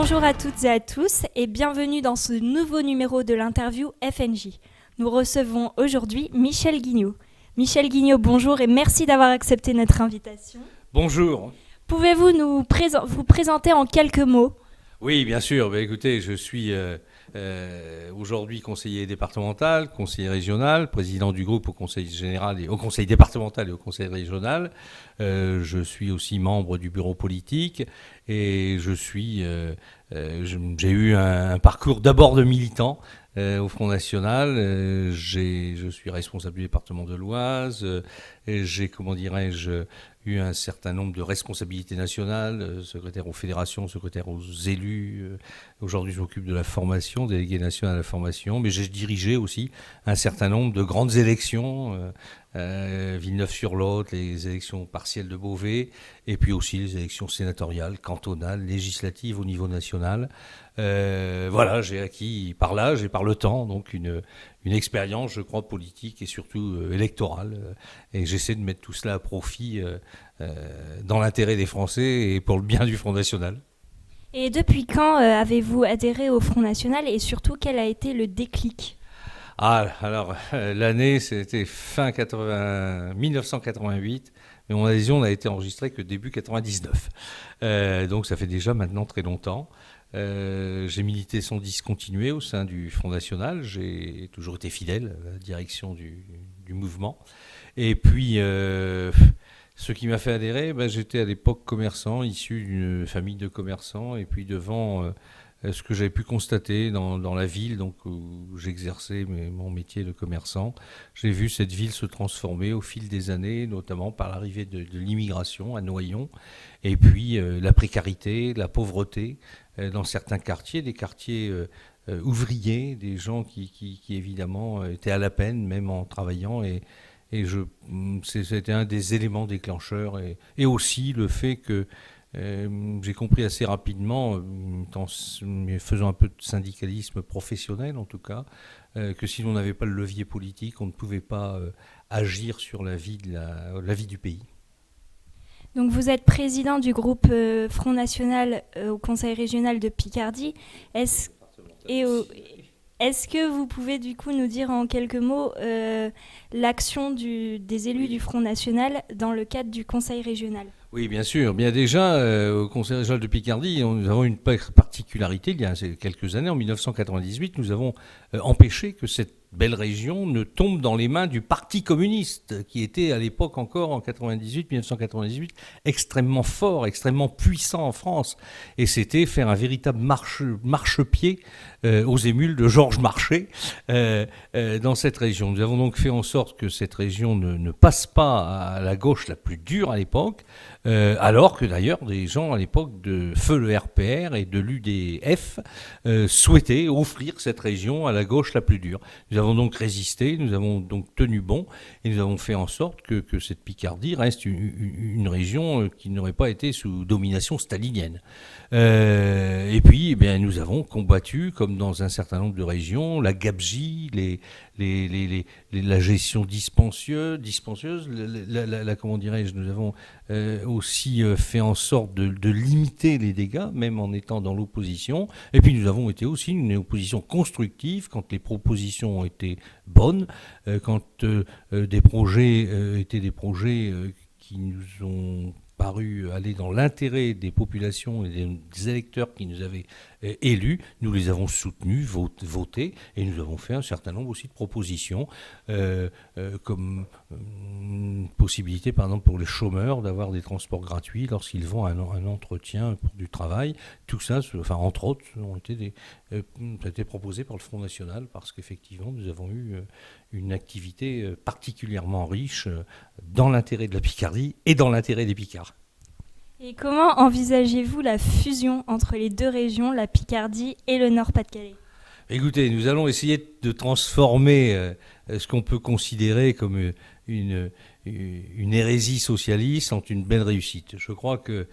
Bonjour à toutes et à tous et bienvenue dans ce nouveau numéro de l'interview FNJ. Nous recevons aujourd'hui Michel Guignot. Michel Guignot, bonjour et merci d'avoir accepté notre invitation. Bonjour. Pouvez-vous vous présenter en quelques mots ? Oui, bien sûr. Écoutez, je suis aujourd'hui conseiller départemental, conseiller régional, président du groupe au conseil général et au conseil départemental et au conseil régional. Je suis aussi membre du bureau politique et j'ai eu un parcours d'abord de militant au Front National. Je suis responsable du département de l'Oise. J'ai, eu un certain nombre de responsabilités nationales, secrétaire aux fédérations, secrétaire aux élus. Aujourd'hui, je m'occupe de la formation, délégué national à la formation, mais j'ai dirigé aussi un certain nombre de grandes élections, Villeneuve-sur-Lot, les élections partielles de Beauvais, et puis aussi les élections sénatoriales, cantonales, législatives au niveau national. Voilà, j'ai acquis par l'âge et par le temps donc une expérience, je crois, politique et surtout électorale. Et j'essaie de mettre tout cela à profit dans l'intérêt des Français et pour le bien du Front National. Et depuis quand avez-vous adhéré au Front National et surtout quel a été le déclic ? L'année, c'était fin 1988, mais mon adhésion n'a été enregistrée que début 99. Donc ça fait déjà maintenant très longtemps. J'ai milité sans discontinuer au sein du Front National. J'ai toujours été fidèle à la direction du mouvement. Et puis, ce qui m'a fait adhérer, j'étais à l'époque commerçant, issu d'une famille de commerçants. Et puis devant ce que j'avais pu constater dans la ville donc, où j'exerçais mon métier de commerçant, j'ai vu cette ville se transformer au fil des années, notamment par l'arrivée de l'immigration à Noyon. Et puis la précarité, la pauvreté dans certains quartiers, des quartiers ouvriers, des gens qui évidemment étaient à la peine, même en travaillant. C'était un des éléments déclencheurs. Et aussi le fait que j'ai compris assez rapidement, faisant un peu de syndicalisme professionnel en tout cas, que si l'on n'avait pas le levier politique, on ne pouvait pas agir sur la vie du pays. Donc vous êtes président du groupe Front National au Conseil régional de Picardie. Est-ce que vous pouvez du coup nous dire en quelques mots l'action des élus du Front National dans le cadre du Conseil régional ? Oui, bien sûr. Bien déjà, au Conseil régional de Picardie, nous avons une particularité. Il y a quelques années, en 1998, nous avons empêché que cette belle région ne tombe dans les mains du Parti communiste, qui était à l'époque encore, en 1998, extrêmement fort, extrêmement puissant en France. Et c'était faire un véritable marchepied aux émules de Georges Marchais dans cette région. Nous avons donc fait en sorte que cette région ne passe pas à la gauche la plus dure à l'époque, alors que d'ailleurs des gens à l'époque de feu le RPR et de l'UDF souhaitaient offrir cette région à la gauche la plus dure. Nous avons donc résisté, nous avons donc tenu bon et nous avons fait en sorte que cette Picardie reste une région qui n'aurait pas été sous domination stalinienne. Et puis nous avons combattu, comme dans un certain nombre de régions, la gabegie, la gestion dispensieuse, nous avons aussi fait en sorte de limiter les dégâts, même en étant dans l'opposition. Et puis nous avons été aussi une opposition constructive quand les propositions ont été bonnes, quand des projets étaient des projets qui nous ont paru aller dans l'intérêt des populations et des électeurs qui nous avaient élus. Nous les avons soutenus, votés, et nous avons fait un certain nombre aussi de propositions, comme possibilité, par exemple, pour les chômeurs d'avoir des transports gratuits lorsqu'ils vont à un entretien pour du travail. Tout ça, entre autres, ça a été proposé par le Front National parce qu'effectivement, nous avons eu une activité particulièrement riche dans l'intérêt de la Picardie et dans l'intérêt des Picards. Et comment envisagez-vous la fusion entre les deux régions, la Picardie et le Nord-Pas-de-Calais ? Écoutez, nous allons essayer de transformer ce qu'on peut considérer comme une hérésie socialiste en une belle réussite. Je crois que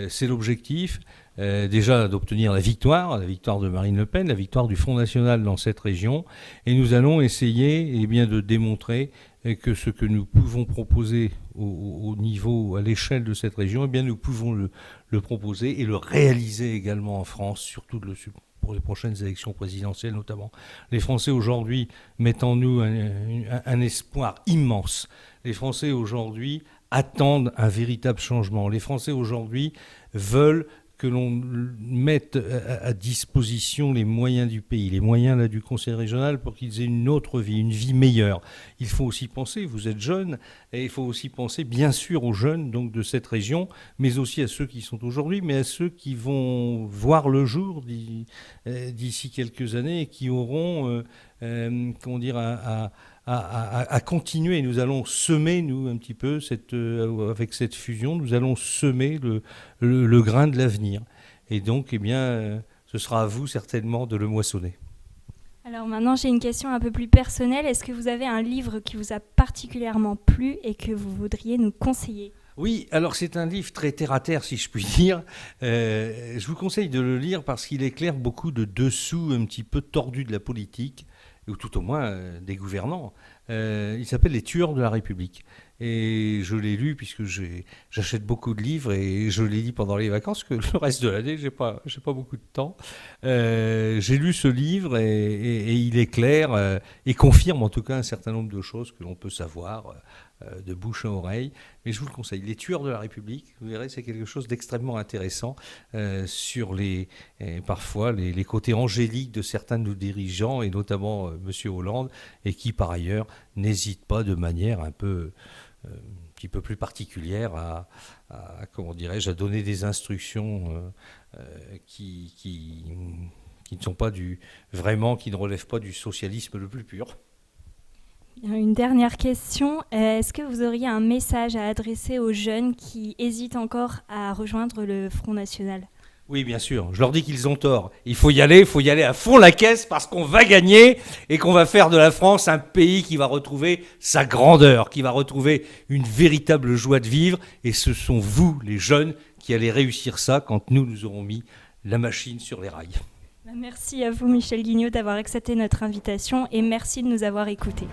c'est l'objectif, déjà d'obtenir la victoire de Marine Le Pen, la victoire du Front National dans cette région. Et nous allons essayer de démontrer et que ce que nous pouvons proposer au niveau, à l'échelle de cette région, eh bien nous pouvons le proposer et le réaliser également en France, surtout pour les prochaines élections présidentielles notamment. Les Français aujourd'hui mettent en nous un espoir immense. Les Français aujourd'hui attendent un véritable changement. Les Français aujourd'hui veulent que l'on mette à disposition les moyens du pays, les moyens là, du Conseil régional pour qu'ils aient une autre vie, une vie meilleure. Il faut aussi penser, vous êtes jeunes, et il faut aussi penser bien sûr aux jeunes donc, de cette région, mais aussi à ceux qui sont aujourd'hui, mais à ceux qui vont voir le jour d'ici quelques années et qui auront, comment dire, à continuer. Nous allons semer, nous, un petit peu, avec cette fusion, nous allons semer le grain de l'avenir. Et donc, eh bien, ce sera à vous, certainement, de le moissonner. Alors maintenant, j'ai une question un peu plus personnelle. Est-ce que vous avez un livre qui vous a particulièrement plu et que vous voudriez nous conseiller ? Oui, alors c'est un livre très terre-à-terre, si je puis dire. Je vous conseille de le lire parce qu'il éclaire beaucoup de dessous un petit peu tordus de la politique, ou tout au moins des gouvernants. Il s'appelle « Les tueurs de la République ». Et je l'ai lu puisque j'achète beaucoup de livres et je l'ai lu pendant les vacances, que le reste de l'année, j'ai pas beaucoup de temps. J'ai lu ce livre et il éclaire et confirme en tout cas un certain nombre de choses que l'on peut savoir de bouche à oreille. Mais je vous le conseille. Les tueurs de la République, vous verrez, c'est quelque chose d'extrêmement intéressant sur parfois les côtés angéliques de certains de nos dirigeants et notamment M. Hollande, et qui par ailleurs n'hésite pas de manière un petit peu plus particulière à comment dirais-je, à donner des instructions qui ne sont pas qui ne relèvent pas du socialisme le plus pur. Une dernière question. Est-ce que vous auriez un message à adresser aux jeunes qui hésitent encore à rejoindre le Front National ? Oui, bien sûr. Je leur dis qu'ils ont tort. Il faut y aller à fond la caisse parce qu'on va gagner et qu'on va faire de la France un pays qui va retrouver sa grandeur, qui va retrouver une véritable joie de vivre. Et ce sont vous, les jeunes, qui allez réussir ça quand nous aurons mis la machine sur les rails. Merci à vous, Michel Guignot, d'avoir accepté notre invitation et merci de nous avoir écoutés.